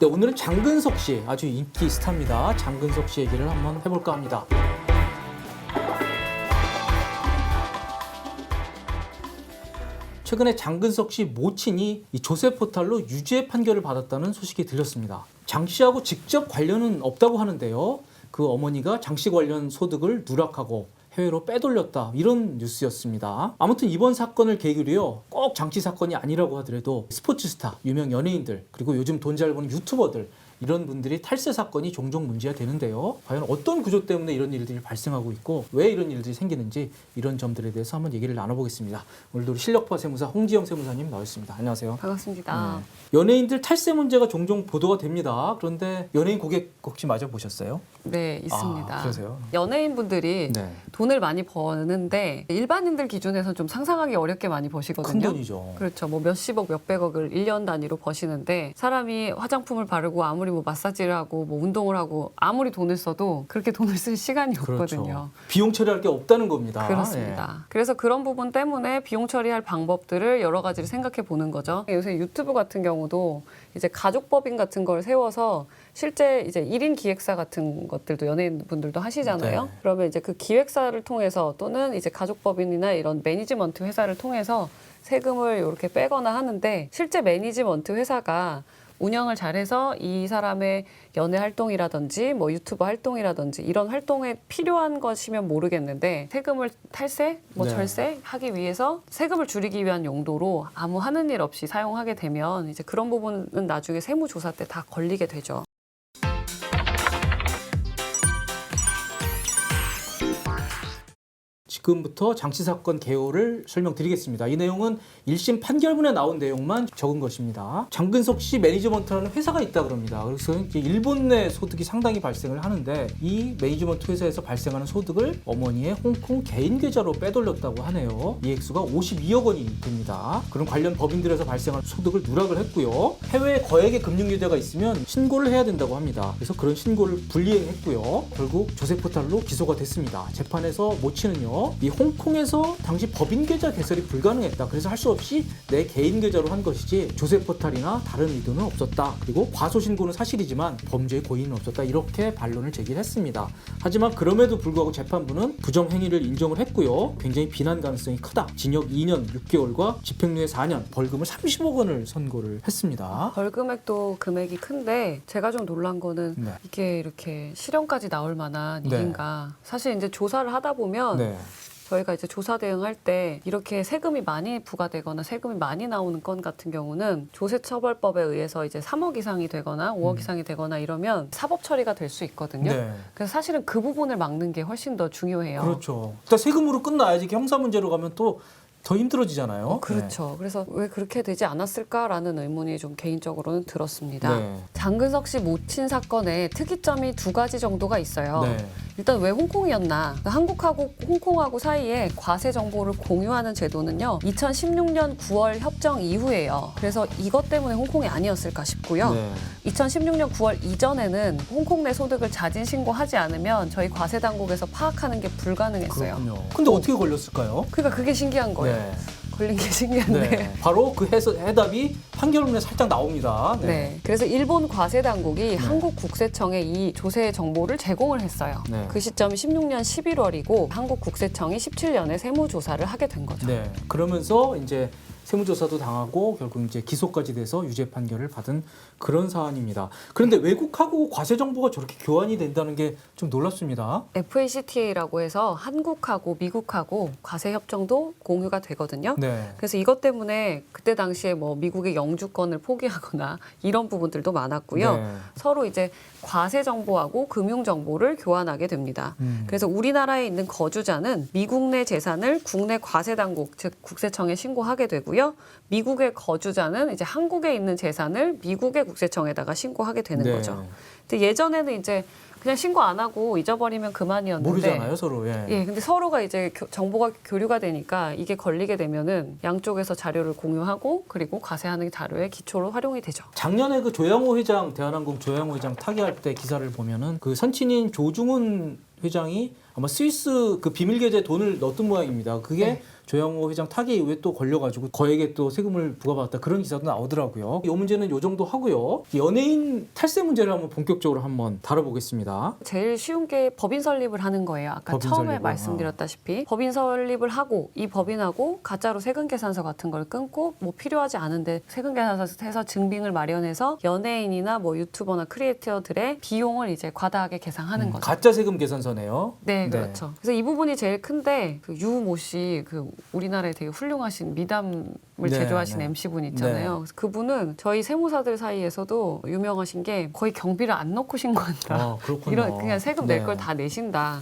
네, 오늘은 장근석 씨, 아주 인기 스타입니다. 장근석 씨 얘기를 한번 해볼까 합니다. 최근에 장근석 씨 모친이 이 조세 포탈로 유죄 판결을 받았다는 소식이 들렸습니다. 장 씨하고 직접 관련은 없다고 하는데요. 그 어머니가 장 씨 관련 소득을 누락하고 해외로 빼돌렸다, 이런 뉴스였습니다. 아무튼 이번 사건을 계기로요, 꼭 장씨 사건이 아니라고 하더라도 스포츠 스타, 유명 연예인들, 그리고 요즘 돈 잘 버는 유튜버들, 이런 분들이 탈세 사건이 종종 문제가 되는데요. 과연 어떤 구조 때문에 이런 일들이 발생하고 있고 왜 이런 일들이 생기는지, 이런 점들에 대해서 한번 얘기를 나눠보겠습니다. 오늘도 우리 실력파 세무사 홍지영 세무사님 나오셨습니다. 안녕하세요. 반갑습니다. 연예인들 탈세 문제가 종종 보도가 됩니다. 그런데 연예인 고객 혹시 마저 보셨어요? 네, 있습니다. 그러세요? 연예인분들이 네. 돈을 많이 버는데 일반인들 기준에서는 좀 상상하기 어렵게 많이 버시거든요. 큰 돈이죠. 그렇죠. 뭐 몇십억, 몇백억을 1년 단위로 버시는데, 사람이 화장품을 바르고 아무리 뭐 마사지를 하고 뭐 운동을 하고 아무리 돈을 써도 그렇게 돈을 쓸 시간이 없거든요. 그렇죠. 비용 처리할 게 없다는 겁니다. 그렇습니다. 그래서 그런 부분 때문에 비용 처리할 방법들을 여러 가지를 생각해 보는 거죠. 요새 유튜브 같은 경우도 이제 가족법인 같은 걸 세워서 실제 이제 1인 기획사 같은 것들도 연예인분들도 하시잖아요. 네. 그러면 이제 그 기획사를 통해서 또는 이제 가족법인이나 이런 매니지먼트 회사를 통해서 세금을 이렇게 빼거나 하는데, 실제 매니지먼트 회사가 운영을 잘해서 이 사람의 연애 활동이라든지 뭐 유튜브 활동이라든지 이런 활동에 필요한 것이면 모르겠는데, 세금을 탈세, 뭐 네. 절세 하기 위해서 세금을 줄이기 위한 용도로 아무 하는 일 없이 사용하게 되면 이제 그런 부분은 나중에 세무조사 때 다 걸리게 되죠. 지금부터 장씨 사건 개요를 설명드리겠습니다. 이 내용은 1심 판결문에 나온 내용만 적은 것입니다. 장근석 씨 매니지먼트라는 회사가 있다 그럽니다. 그래서 이제 일본 내 소득이 상당히 발생을 하는데, 이 매니지먼트 회사에서 발생하는 소득을 어머니의 홍콩 개인 계좌로 빼돌렸다고 하네요. 이 액수가 52억 원이 됩니다. 그럼 관련 법인들에서 발생한 소득을 누락을 했고요. 해외에 거액의 금융 규제가 있으면 신고를 해야 된다고 합니다. 그래서 그런 신고를 불이행했고요. 결국 조세 포탈로 기소가 됐습니다. 재판에서 모친은요, 이 홍콩에서 당시 법인 계좌 개설이 불가능했다. 그래서 할 수 없이 내 개인 계좌로 한 것이지 조세 포탈이나 다른 의도는 없었다. 그리고 과소 신고는 사실이지만 범죄의 고의는 없었다. 이렇게 반론을 제기했습니다. 하지만 그럼에도 불구하고 재판부는 부정 행위를 인정을 했고요. 굉장히 비난 가능성이 크다. 징역 2년 6개월과 집행유예 4년, 벌금을 30억 원을 선고를 했습니다. 벌금액도 금액이 큰데, 제가 좀 놀란 거는 네. 이게 이렇게 실형까지 나올 만한 네. 일인가. 사실 이제 조사를 하다 보면 네. 저희가 이제 조사 대응할 때 이렇게 세금이 많이 부과되거나 세금이 많이 나오는 건 같은 경우는 조세처벌법에 의해서 이제 3억 이상이 되거나 5억 이상이 되거나 이러면 사법 처리가 될 수 있거든요. 네. 그래서 사실은 그 부분을 막는 게 훨씬 더 중요해요. 그렇죠. 일단 세금으로 끝나야지. 이게 형사 문제로 가면 또 더 힘들어지잖아요. 그렇죠. 그래서 왜 그렇게 되지 않았을까라는 의문이 좀 개인적으로는 들었습니다. 네. 장근석 씨 모친 사건에 특이점이 두 가지 정도가 있어요. 네. 일단 왜 홍콩이었나? 한국하고 홍콩하고 사이에 과세 정보를 공유하는 제도는요, 2016년 9월 협정 이후예요. 그래서 이것 때문에 홍콩이 아니었을까 싶고요. 네. 2016년 9월 이전에는 홍콩 내 소득을 자진 신고하지 않으면 저희 과세 당국에서 파악하는 게 불가능했어요. 그렇군요. 근데 어떻게 걸렸을까요? 그러니까 그게 신기한 거예요. 네. 걸린 게 신기한데. 네. 바로 그 해답이 판결문에 살짝 나옵니다. 네. 그래서 일본 과세 당국이 한국 국세청에 이 조세 정보를 제공을 했어요. 네. 그 시점이 16년 11월이고 한국 국세청이 17년에 세무조사를 하게 된 거죠. 네. 그러면서 이제 세무조사도 당하고 결국 이제 기소까지 돼서 유죄 판결을 받은 그런 사안입니다. 그런데 외국하고 과세 정보가 저렇게 교환이 된다는 게 좀 놀랍습니다. FACTA라고 해서 한국하고 미국하고 과세 협정도 공유가 되거든요. 네. 그래서 이것 때문에 그때 당시에 뭐 미국의 영주권을 포기하거나 이런 부분들도 많았고요. 네. 서로 이제 과세 정보하고 금융 정보를 교환하게 됩니다. 그래서 우리나라에 있는 거주자는 미국 내 재산을 국내 과세 당국, 즉 국세청에 신고하게 되고요. 미국의 거주자는 이제 한국에 있는 재산을 미국의 국세청에다가 신고하게 되는 네. 거죠. 근데 예전에는 이제 그냥 신고 안 하고 잊어버리면 그만이었는데, 모르잖아요, 서로. 예. 예, 근데 서로가 이제 정보가 교류가 되니까 이게 걸리게 되면은 양쪽에서 자료를 공유하고 그리고 과세하는 자료의 기초로 활용이 되죠. 작년에 그 조양호 회장, 대한항공 조양호 회장 타계할 때 기사를 보면은 그 선친인 조중훈 회장이 아마 스위스 그 비밀 계좌에 돈을 넣었던 모양입니다. 그게 네. 조양호 회장 타계 이후에 또 걸려가지고 거액의 또 세금을 부과받았다 그런 기사도 나오더라고요. 이 문제는 요 정도 하고요. 연예인 탈세 문제를 한번 본격적으로 한번 다뤄보겠습니다. 제일 쉬운 게 법인 설립을 하는 거예요. 아까 법인 처음에 설립을, 말씀드렸다시피 법인 설립을 하고 이 법인하고 가짜로 세금 계산서 같은 걸 끊고 뭐 필요하지 않은데 세금 계산서 해서 증빙을 마련해서 연예인이나 뭐 유튜버나 크리에이터들의 비용을 이제 과다하게 계산하는 거죠. 가짜 세금 계산서네요. 네, 그렇죠. 그래서 이 부분이 제일 큰데 그 유모 씨, 그 우리나라에 되게 훌륭하신 미담을 네, 제조하신 네. MC 분 있잖아요. 그래서 그분은 저희 세무사들 사이에서도 유명하신 게 거의 경비를 안 넣고 신고한다. 아, 그렇군요. 이런 그냥 세금 낼 네. 걸 다 내신다.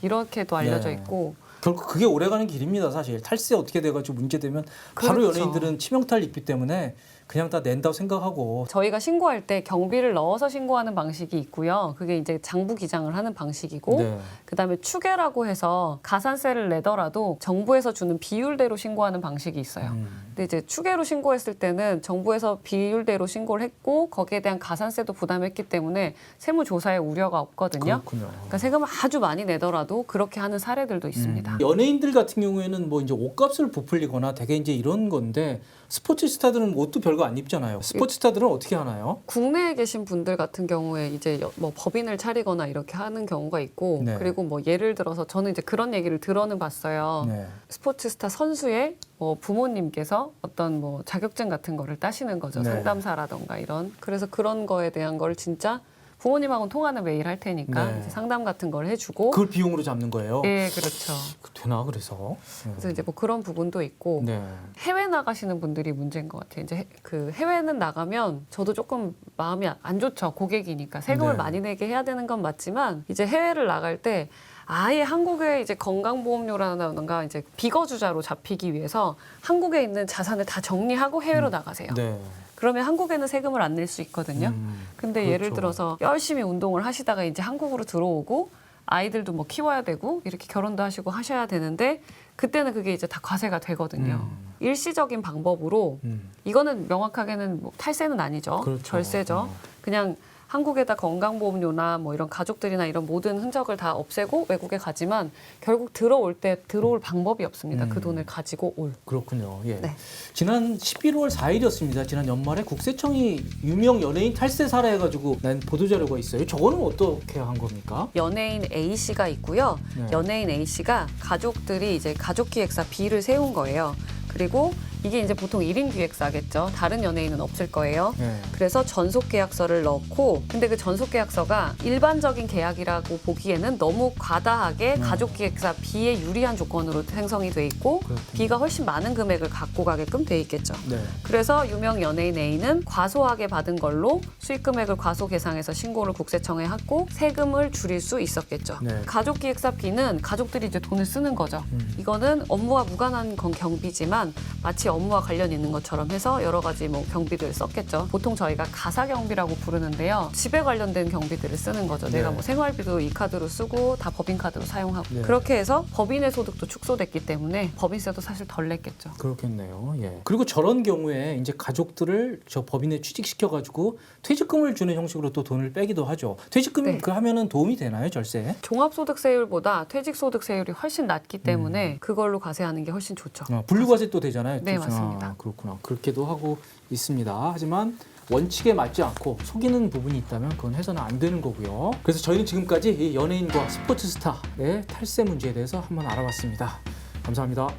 이렇게도 알려져 네. 있고. 결국 그게 오래가는 길입니다. 사실 탈세 어떻게 돼가지고 문제되면 바로 그렇죠. 연예인들은 치명타를 입기 때문에 그냥 다 낸다고 생각하고. 저희가 신고할 때 경비를 넣어서 신고하는 방식이 있고요. 그게 이제 장부 기장을 하는 방식이고 네. 그다음에 추계라고 해서 가산세를 내더라도 정부에서 주는 비율대로 신고하는 방식이 있어요. 근데 이제 추계로 신고했을 때는 정부에서 비율대로 신고를 했고 거기에 대한 가산세도 부담했기 때문에 세무조사에 우려가 없거든요. 그렇군요. 그러니까 세금을 아주 많이 내더라도 그렇게 하는 사례들도 있습니다. 연예인들 같은 경우에는 뭐 이제 옷값을 부풀리거나 되게 이제 이런 건데 스포츠 스타들은 옷도 별거 안 입잖아요. 스포츠 스타들은 어떻게 하나요? 국내에 계신 분들 같은 경우에 이제 뭐 법인을 차리거나 이렇게 하는 경우가 있고 네. 그리고 뭐 예를 들어서 저는 이제 그런 얘기를 들어는 봤어요. 네. 스포츠스타 선수의 뭐 부모님께서 어떤 뭐 자격증 같은 거를 따시는 거죠. 네. 상담사라던가 이런. 그래서 그런 거에 대한 걸 진짜 부모님하고는 통화는 매일 할 테니까 네. 이제 상담 같은 걸 해주고. 그걸 비용으로 잡는 거예요? 예, 그렇죠. 되나 그래서? 그래서 이제 뭐 그런 부분도 있고 네. 해외 나가시는 분들이 문제인 것 같아요. 이제 그 해외는 나가면 저도 조금 마음이 안 좋죠. 고객이니까 세금을 네. 많이 내게 해야 되는 건 맞지만 이제 해외를 나갈 때 아예 한국의 이제 건강보험료라든가 이제 비거주자로 잡히기 위해서 한국에 있는 자산을 다 정리하고 해외로 나가세요. 네. 그러면 한국에는 세금을 안 낼 수 있거든요. 근데 예를 그렇죠. 들어서 열심히 운동을 하시다가 이제 한국으로 들어오고 아이들도 뭐 키워야 되고 이렇게 결혼도 하시고 하셔야 되는데 그때는 그게 이제 다 과세가 되거든요. 일시적인 방법으로 이거는 명확하게는 뭐 탈세는 아니죠. 그렇죠. 절세죠. 그냥 한국에다 건강보험료나 뭐 이런 가족들이나 이런 모든 흔적을 다 없애고 외국에 가지만 결국 들어올 때 들어올 방법이 없습니다. 그 돈을 가지고 올. 그렇군요. 예. 네. 지난 11월 4일이었습니다. 지난 연말에 국세청이 유명 연예인 탈세 사례 해가지고 낸 보도자료가 있어요. 저거는 어떻게 한 겁니까? 연예인 A 씨가 있고요. 네. 연예인 A 씨가 가족들이 이제 가족기획사 B를 세운 거예요. 그리고 이게 이제 보통 1인 기획사겠죠. 다른 연예인은 없을 거예요. 네. 그래서 전속 계약서를 넣고 근데 그 전속 계약서가 일반적인 계약이라고 보기에는 너무 과다하게 가족 기획사 B에 유리한 조건으로 생성이 돼 있고 그렇군요. B가 훨씬 많은 금액을 갖고 가게끔 돼 있겠죠. 네. 그래서 유명 연예인 A는 과소하게 받은 걸로 수익 금액을 과소 계상해서 신고를 국세청에 하고 세금을 줄일 수 있었겠죠. 네. 가족 기획사 B는 가족들이 이제 돈을 쓰는 거죠. 이거는 업무와 무관한 경비지만 마치 업무와 관련 있는 것처럼 해서 여러 가지 뭐 경비를 썼겠죠. 보통 저희가 가사 경비라고 부르는데요. 집에 관련된 경비들을 쓰는 거죠. 네. 내가 뭐 생활비도 이 카드로 쓰고 다 법인 카드로 사용하고 네. 그렇게 해서 법인의 소득도 축소됐기 때문에 법인세도 사실 덜 냈겠죠. 그렇겠네요. 예. 그리고 저런 경우에 이제 가족들을 저 법인에 취직시켜 가지고 퇴직금을 주는 형식으로 또 돈을 빼기도 하죠. 퇴직금 네. 그 하면은 도움이 되나요, 절세? 종합소득세율보다 퇴직소득세율이 훨씬 낮기 때문에 그걸로 과세하는 게 훨씬 좋죠. 분류과세 또 되잖아요. 네, 맞습니다. 그렇구나. 그렇게도 하고 있습니다. 하지만 원칙에 맞지 않고 속이는 부분이 있다면 그건 해서는 안 되는 거고요. 그래서 저희는 지금까지 이 연예인과 스포츠 스타의 탈세 문제에 대해서 한번 알아봤습니다. 감사합니다.